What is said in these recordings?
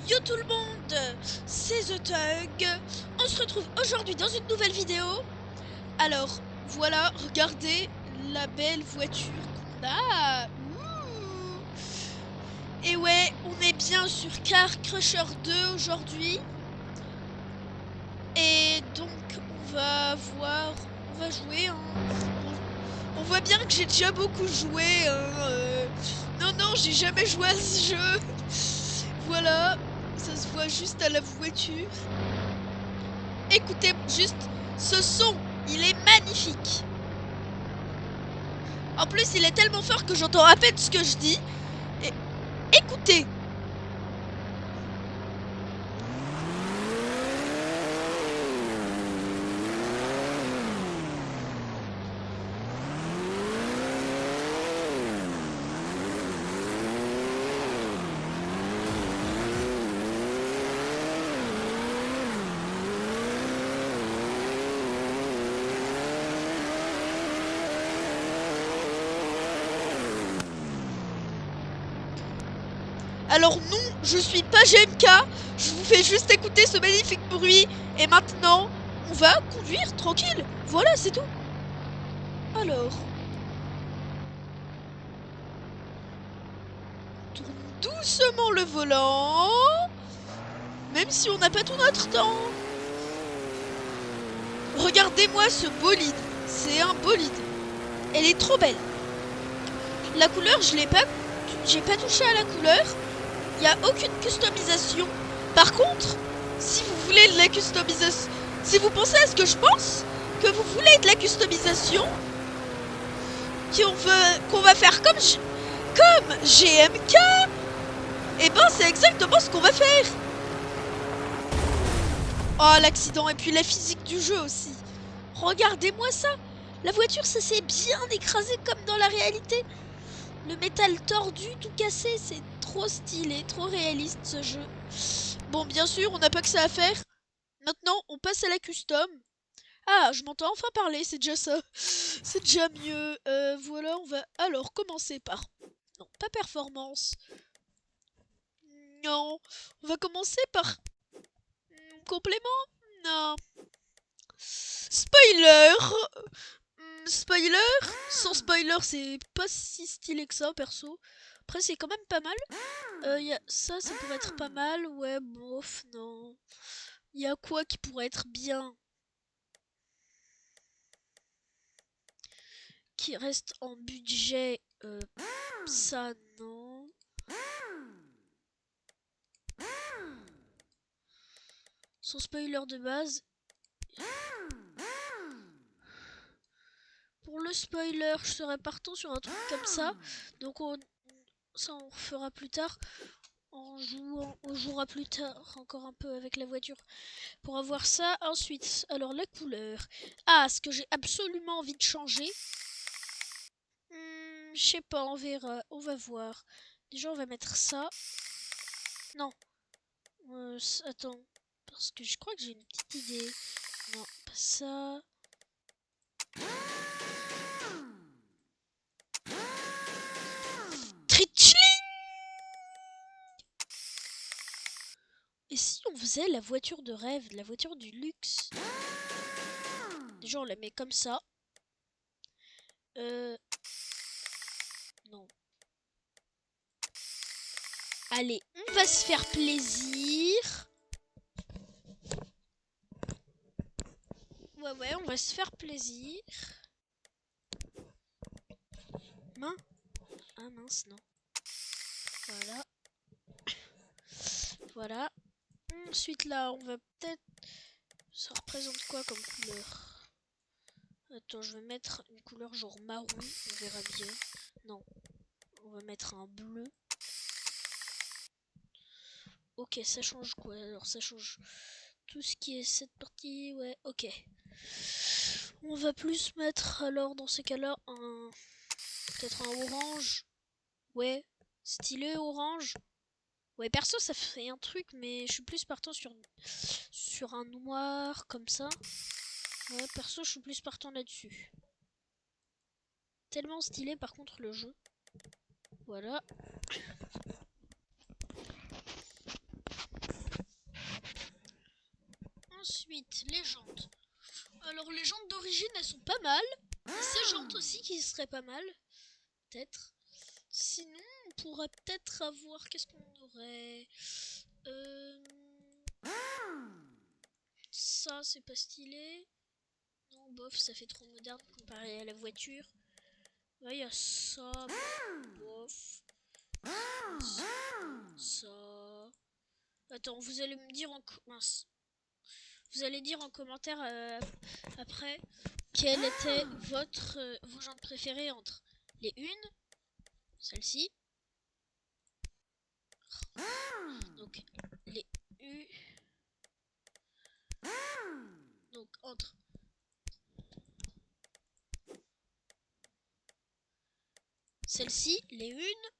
Yo tout le monde, c'est The Tug. On se retrouve aujourd'hui dans une nouvelle vidéo. Alors, voilà, regardez la belle voiture qu'on a. Ouh. Et ouais, on est bien sur Car Crusher 2 aujourd'hui. Et donc, on va voir, on va jouer. Hein. On voit bien que j'ai déjà beaucoup joué. Hein, Non, j'ai jamais joué à ce jeu. Voilà. Ça se voit juste à la voiture. Écoutez juste ce son, il est magnifique. En plus, il est tellement fort que j'entends à peine ce que je dis. Et écoutez. Alors non, je suis pas GMK, je vous fais juste écouter ce magnifique bruit. Et maintenant, on va conduire tranquille. Voilà, c'est tout. Alors, on tourne doucement le volant. Même si on n'a pas tout notre temps. Regardez-moi ce bolide. C'est un bolide. Elle est trop belle. La couleur, j'ai pas touché à la couleur. Il n'y a aucune customisation. Par contre, si vous voulez de la customisation, si vous pensez à ce que je pense, que vous voulez de la customisation, qu'on va faire comme GMK, et ben c'est exactement ce qu'on va faire. Oh, l'accident, et puis la physique du jeu aussi. Regardez-moi ça. La voiture, ça s'est bien écrasé comme dans la réalité. Le métal tordu, tout cassé, c'est trop stylé, trop réaliste ce jeu. Bon, bien sûr, on n'a pas que ça à faire. Maintenant, on passe à la custom. Ah, je m'entends enfin parler, c'est déjà ça. C'est déjà mieux. Voilà, on va alors commencer par... Non, pas performance. Non, on va commencer par... Complément. Non. Spoiler. Spoiler. Sans spoiler, c'est pas si stylé que ça, perso. Après, c'est quand même pas mal. Ça pourrait être pas mal. Ouais, bof, non. Il y a quoi qui pourrait être bien? Qui reste en budget? Ça, non. Son spoiler de base. Pour le spoiler, je serais partant sur un truc comme ça. Donc ça on refera plus tard. On jouera plus tard encore un peu avec la voiture pour avoir ça. Ensuite, alors la couleur. Ah, ce que j'ai absolument envie de changer. Je sais pas, on verra. On va voir. Déjà, on va mettre ça. Non. Attends. Parce que je crois que j'ai une petite idée. Non, pas ça. Tritchling. Et si on faisait la voiture de rêve, la voiture du luxe? Déjà, on la met comme ça. Non. Allez, on va se faire plaisir. Ouais, on va se faire plaisir. Ah mince, non. Voilà. Voilà. Ensuite, là, on va peut-être... Ça représente quoi comme couleur? Attends, je vais mettre une couleur genre marron. On verra bien. Non. On va mettre un bleu. Ok, ça change quoi? Alors, ça change tout ce qui est cette partie. Ouais, ok. On va plus mettre, alors, dans ces cas-là, peut-être un orange. Ouais, stylé orange. Ouais, perso, ça fait un truc, mais je suis plus partant sur un noir, comme ça. Ouais, perso, je suis plus partant là-dessus. Tellement stylé, par contre, le jeu. Voilà. Ensuite, les jantes. Alors les jantes d'origine, elles sont pas mal. Et ces jantes aussi qui seraient pas mal. Peut-être. Sinon, on pourrait peut-être avoir... Qu'est-ce qu'on aurait Ça, c'est pas stylé. Non, bof, ça fait trop moderne comparé à la voiture. Ouais, il y a ça. Bof. Ça. Attends, vous allez me dire en... Mince. Vous allez dire en commentaire après quelle était vos jantes préférées entre les unes, celle-ci, donc les U, donc entre celle-ci, les unes,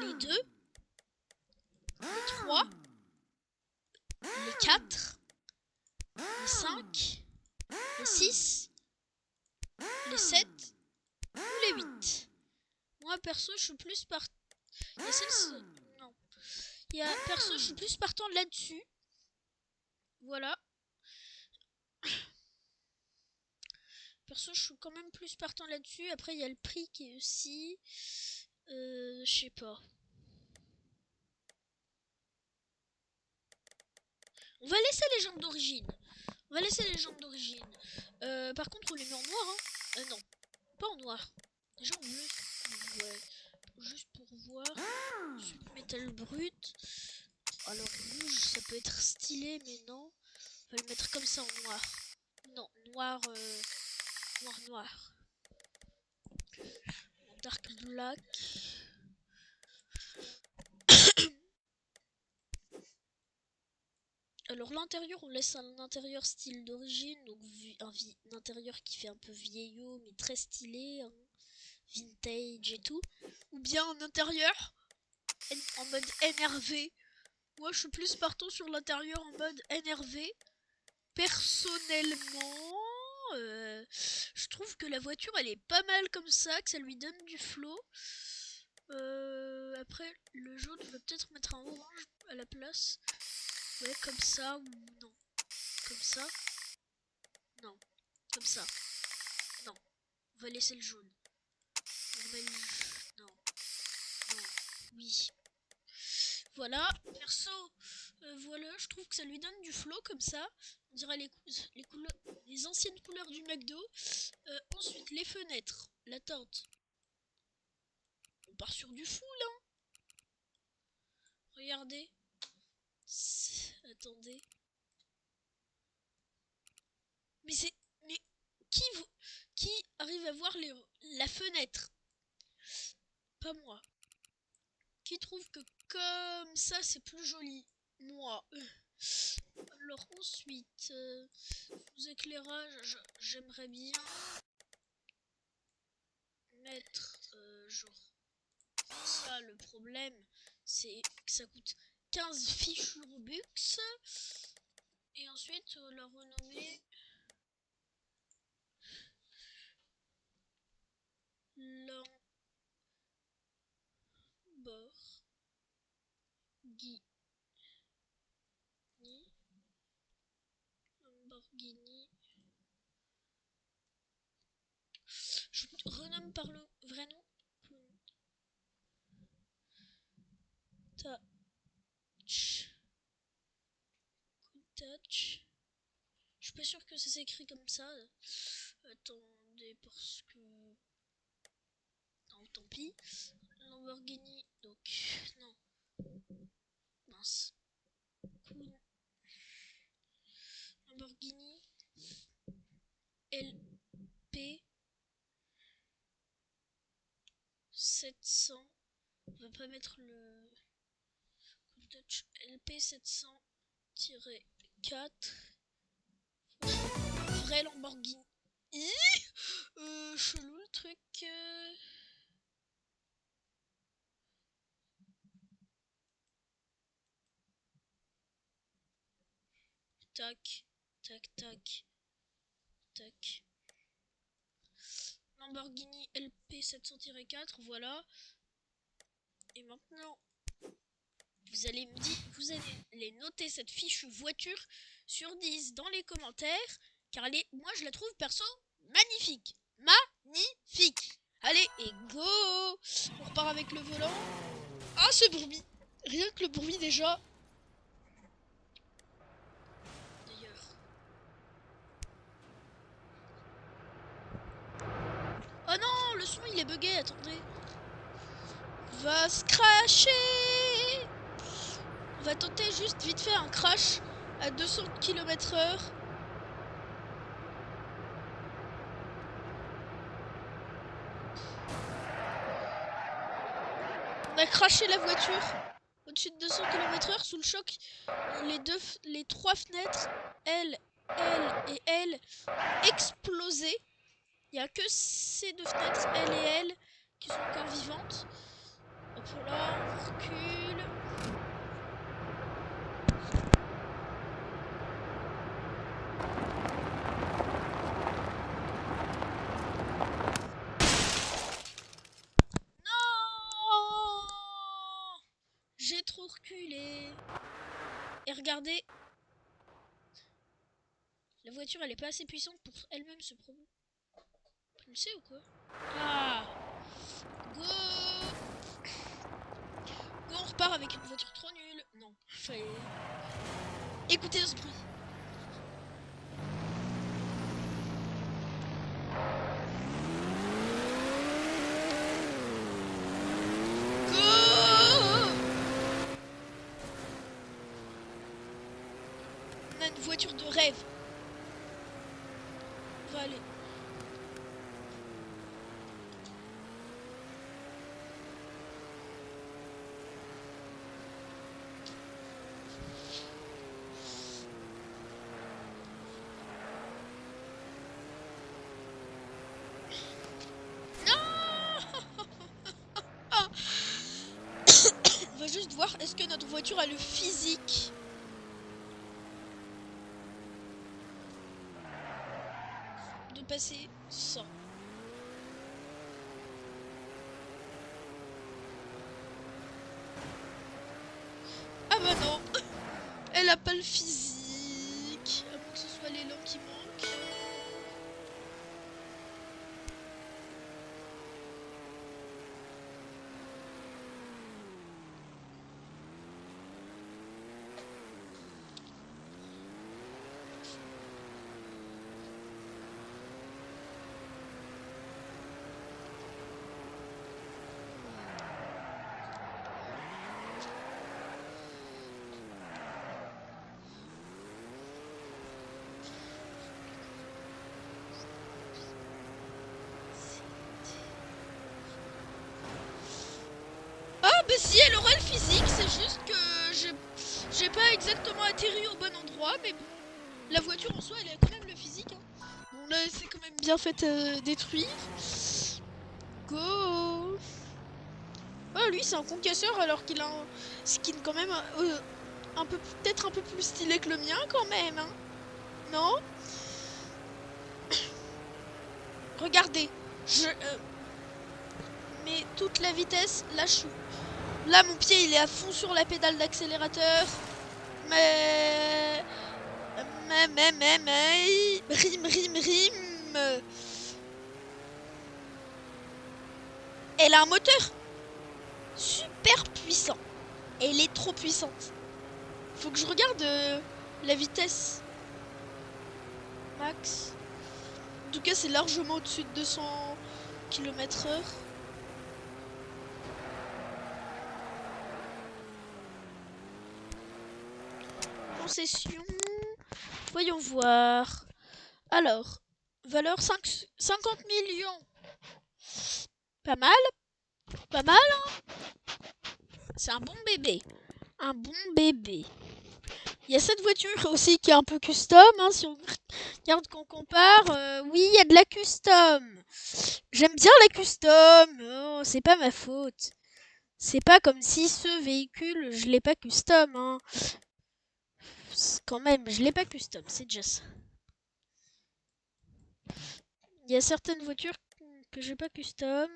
les deux, les trois, les quatre, les 5, les 6, les 7 ou les 8. Moi perso je suis plus partant. Non. Perso je suis plus partant là-dessus. Voilà. Perso je suis quand même plus partant là-dessus. Après il y a le prix qui est aussi. Je sais pas. On va laisser les jantes d'origine. Par contre on les met en noir hein. Non. Pas en noir. Déjà en bleu. Ouais. Juste pour voir. Ensuite métal brut. Alors rouge ça peut être stylé mais non. On va le mettre comme ça en noir. Non, noir. Noir. Dark black. Alors l'intérieur, on laisse un intérieur style d'origine, donc un intérieur qui fait un peu vieillot mais très stylé, hein, vintage et tout. Ou bien un intérieur en mode NRV. Moi je suis plus partant sur l'intérieur en mode NRV. Personnellement, je trouve que la voiture elle est pas mal comme ça, que ça lui donne du flow. Après le jaune, on va peut-être mettre un orange à la place. Ouais, comme ça ou non. Comme ça. Non. Comme ça. Non. On va laisser le jaune. On met le... Non. Non. Oui. Voilà. Perso, voilà, je trouve que ça lui donne du flow comme ça. On dirait les anciennes couleurs du McDo. Ensuite, les fenêtres. La teinte. On part sur du full, hein. Regardez. Attendez. Mais c'est... Mais qui arrive à voir la fenêtre? Pas moi. Qui trouve que comme ça c'est plus joli? Moi. Alors ensuite, aux éclairages, j'aimerais bien mettre genre ça. Le problème c'est que ça coûte 15 fichus Robux. Et ensuite la renommer Lamborghini. Je renomme par le vrai nom. Touch. Je suis pas sûr que ça s'écrit comme ça. Attendez, parce que... Non, tant pis. Lamborghini, donc... Non. Mince. Lamborghini LP 700. On va pas mettre le touch. LP 700-4. Vrai Lamborghini. Chelou le truc. Tac, tac, tac, tac. Lamborghini LP 700-4, voilà. Et maintenant, vous allez noter cette fiche voiture sur 10 dans les commentaires, car moi je la trouve perso magnifique. Magnifique. Allez, et go. On repart avec le volant. Ah, ce bruit. Rien que le bruit déjà. D'ailleurs. Oh non, le son il est bugué, attendez. Va se crasher. On va tenter juste vite fait un crash à 200 km/h. On a craché la voiture au-dessus de 200 km/h sous le choc. Les trois fenêtres, elle et elle, explosées. Il n'y a que ces deux fenêtres, elle et elle, qui sont encore vivantes. Hop là, on recule. Non! J'ai trop reculé. Et regardez, la voiture elle est pas assez puissante pour elle-même se propulser ou quoi? Ah! Go! Go, on repart avec une voiture trop nulle. Non, fallait... Écoutez ce bruit. Go! On a une voiture de rêve. On va aller. On va juste voir, est-ce que notre voiture a le physique de passer ça. Ah bah non. Elle a pas le physique. À moins que ce soit l'élan qui manque. Bah si, elle aurait le physique, c'est juste que j'ai pas exactement atterri au bon endroit, mais bon, la voiture en soi, elle a quand même le physique. Hein. Bon là, c'est quand même bien fait détruire. Go. Oh, lui, c'est un concasseur alors qu'il a un skin quand même peut-être un peu plus stylé que le mien quand même. Hein. Non? Regardez, je mets toute la vitesse, là je suis... Là, mon pied, il est à fond sur la pédale d'accélérateur. Mais... Rime. Elle a un moteur super puissant. Elle est trop puissante. Faut que je regarde la vitesse max. En tout cas, c'est largement au-dessus de 200 km/h. Concession. Voyons voir. Alors, valeur 50 millions. Pas mal. Pas mal, hein. C'est un bon bébé. Un bon bébé. Il y a cette voiture aussi qui est un peu custom. Hein, si on regarde qu'on compare. Oui, il y a de la custom. J'aime bien la custom. Oh, c'est pas ma faute. C'est pas comme si ce véhicule, je l'ai pas custom. Hein. Quand même, je l'ai pas custom. C'est déjà ça. Il y a certaines voitures que j'ai pas custom.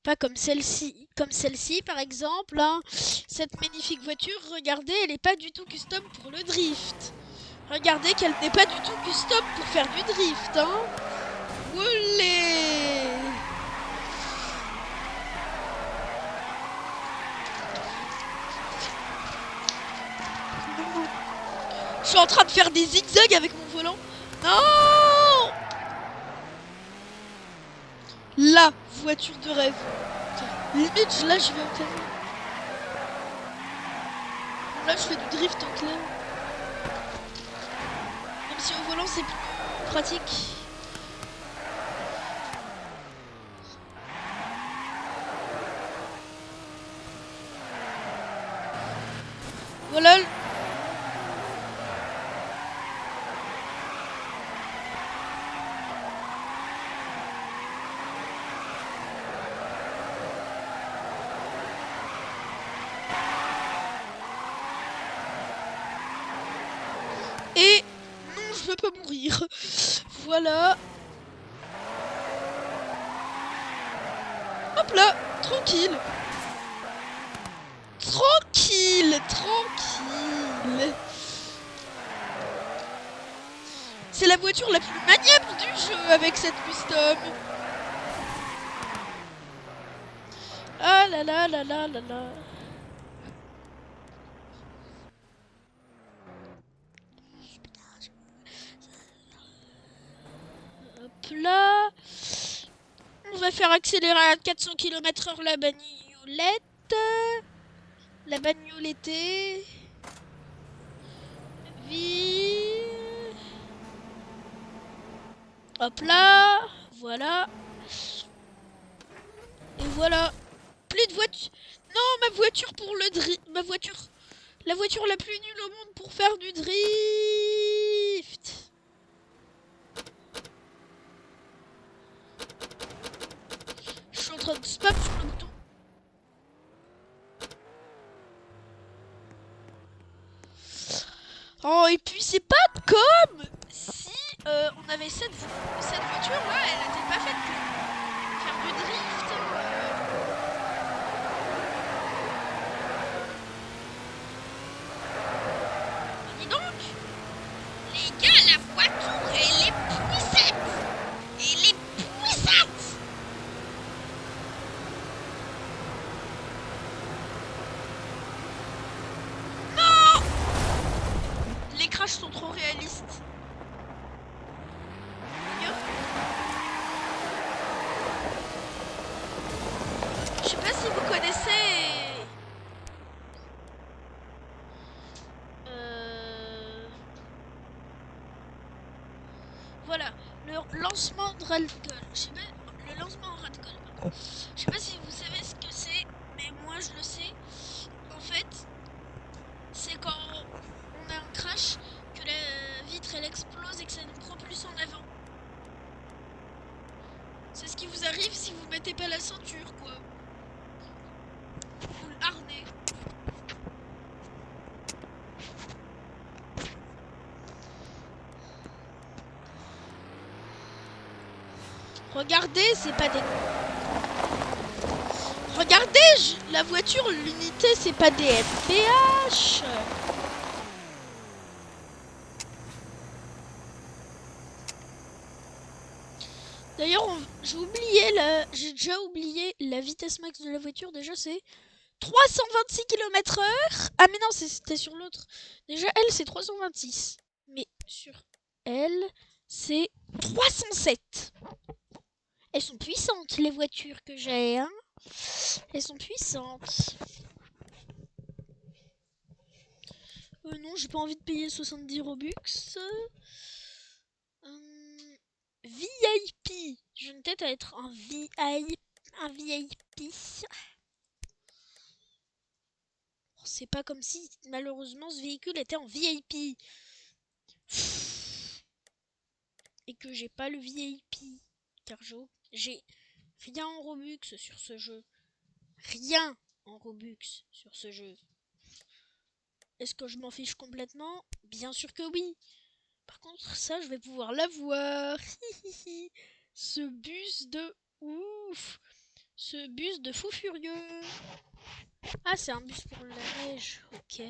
Pas comme celle-ci par exemple. Hein. Cette magnifique voiture, regardez, elle n'est pas du tout custom pour le drift. Regardez qu'elle n'est pas du tout custom pour faire du drift. Hein. Olé! Je suis en train de faire des zigzags avec mon volant. Non! La voiture de rêve. Limite, là, je vais en clair. Là, je fais du drift en clair. Même si au volant, c'est plus pratique. Voilà. Et non, je veux pas mourir. Voilà. Hop là, tranquille. Tranquille, tranquille. C'est la voiture la plus maniable du jeu avec cette custom. Ah là là là là là là. Hop là. On va faire accélérer à 400 km/h la bagnolette. La bagnolettée. Vite. Hop là. Voilà. Et voilà. Plus de voiture. Non, ma voiture pour le drift. Ma voiture. La voiture la plus nulle au monde pour faire du drift. Je suis en train de spam sur le bouton. Oh, et puis c'est pas comme si on avait cette voiture là, elle n'était pas faite pour faire du drift. Dis donc, les gars, la voiture, elle est puissante. Elle est puissante. Non, les crashs sont trop réalistes. Je sais pas si vous connaissez. Voilà, le lancement de Radcol. Je sais pas, le lancement en Radcol. Je sais pas si vous savez ce que c'est, mais moi je le sais. En fait, c'est quand on a un crash, que la vitre elle explose et que ça nous propulse en avant. C'est ce qui vous arrive si vous mettez pas la ceinture, quoi. Ou le harnais. Regardez, c'est pas des... Regardez, la voiture, l'unité, c'est pas des MPH. D'ailleurs, j'ai déjà oublié la vitesse max de la voiture. Déjà, c'est 326 km/h. Ah, mais non, c'était sur l'autre. Déjà, elle, c'est 326. Mais sur elle, c'est 307. Elles sont puissantes, les voitures que j'ai, hein. Elles sont puissantes. Non, j'ai pas envie de payer 70 Robux. VIP. J'ai une tête à être un VIP. C'est pas comme si, malheureusement, ce véhicule était en VIP. Et que j'ai pas le VIP. Car j'ai rien en Robux sur ce jeu. Rien en Robux sur ce jeu. Est-ce que je m'en fiche complètement? Bien sûr que oui. Par contre, ça, je vais pouvoir l'avoir. Ce bus de ouf. ce bus de fou furieux. Ah, c'est un bus pour la neige. Ok.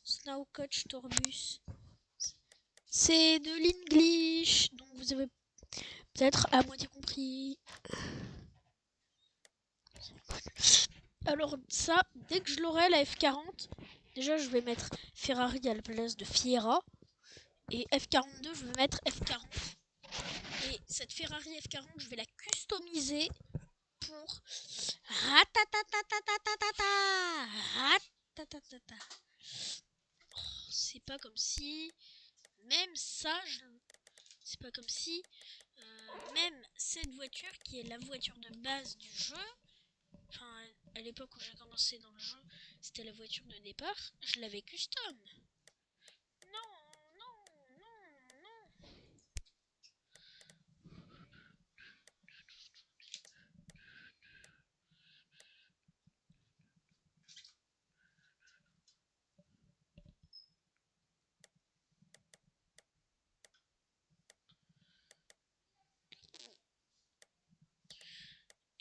Snow Coach Tourbus. C'est de l'English. Donc vous avez peut-être à moitié compris. Alors ça, dès que je l'aurai, la F40, déjà je vais mettre Ferrari à la place de Fiera. Et F42, je vais mettre F40. Et cette Ferrari F40, je vais la customiser pour... C'est pas comme si... Même ça, c'est pas comme si... même cette voiture, qui est la voiture de base du jeu... Enfin, à l'époque où j'ai commencé dans le jeu, c'était la voiture de départ. Je l'avais custom. Non.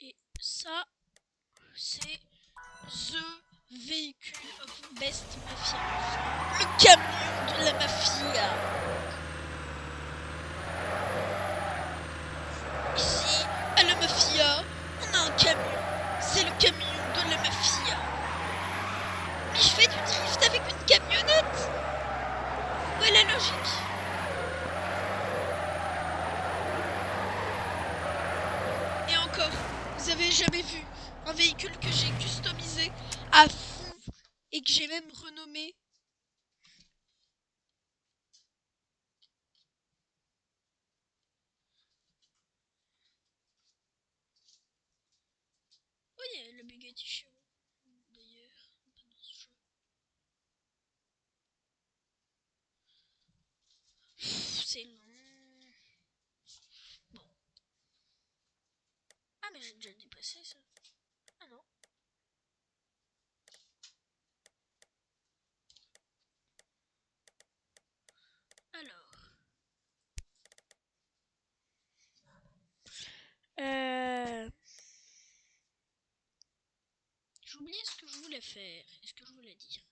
Et ça, c'est The Vehicle of Best Mafia. Le camion de la mafia. Ici, à la mafia, on a un camion. C'est le camion de la mafia. Mais je fais du drift avec une camionnette. Où est la logique? Et encore, vous avez jamais vu un véhicule que j'ai customisé à fond et que j'ai même renommé? Oui, il y a le Bugatti Chiron, d'ailleurs, dans ce jeu. C'est long. Bon. Ah, mais j'ai déjà dépassé ça. Ah non. Alors. J'ai oublié ce que je voulais faire et ce que je voulais dire.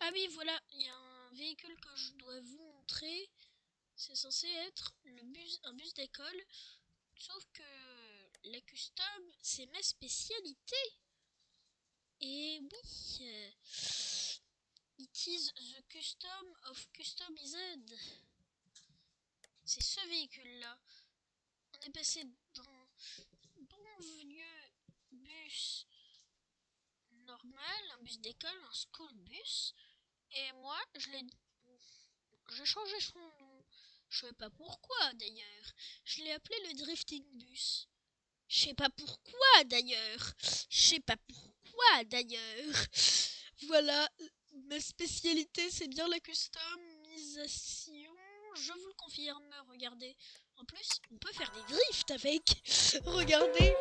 Ah oui, voilà, il y a un véhicule que je dois vous montrer. C'est censé être un bus d'école. Sauf que la custom, c'est ma spécialité. Et oui, it is the custom of customized. C'est ce véhicule-là. On est passé d'un bon vieux bus normal, un bus d'école, un school bus. Et moi, j'ai changé son nom. Je sais pas pourquoi d'ailleurs. Je l'ai appelé le drifting bus. Je sais pas pourquoi d'ailleurs. Voilà, ma spécialité c'est bien la customisation. Je vous le confirme, regardez. En plus, on peut faire des drifts avec. Regardez.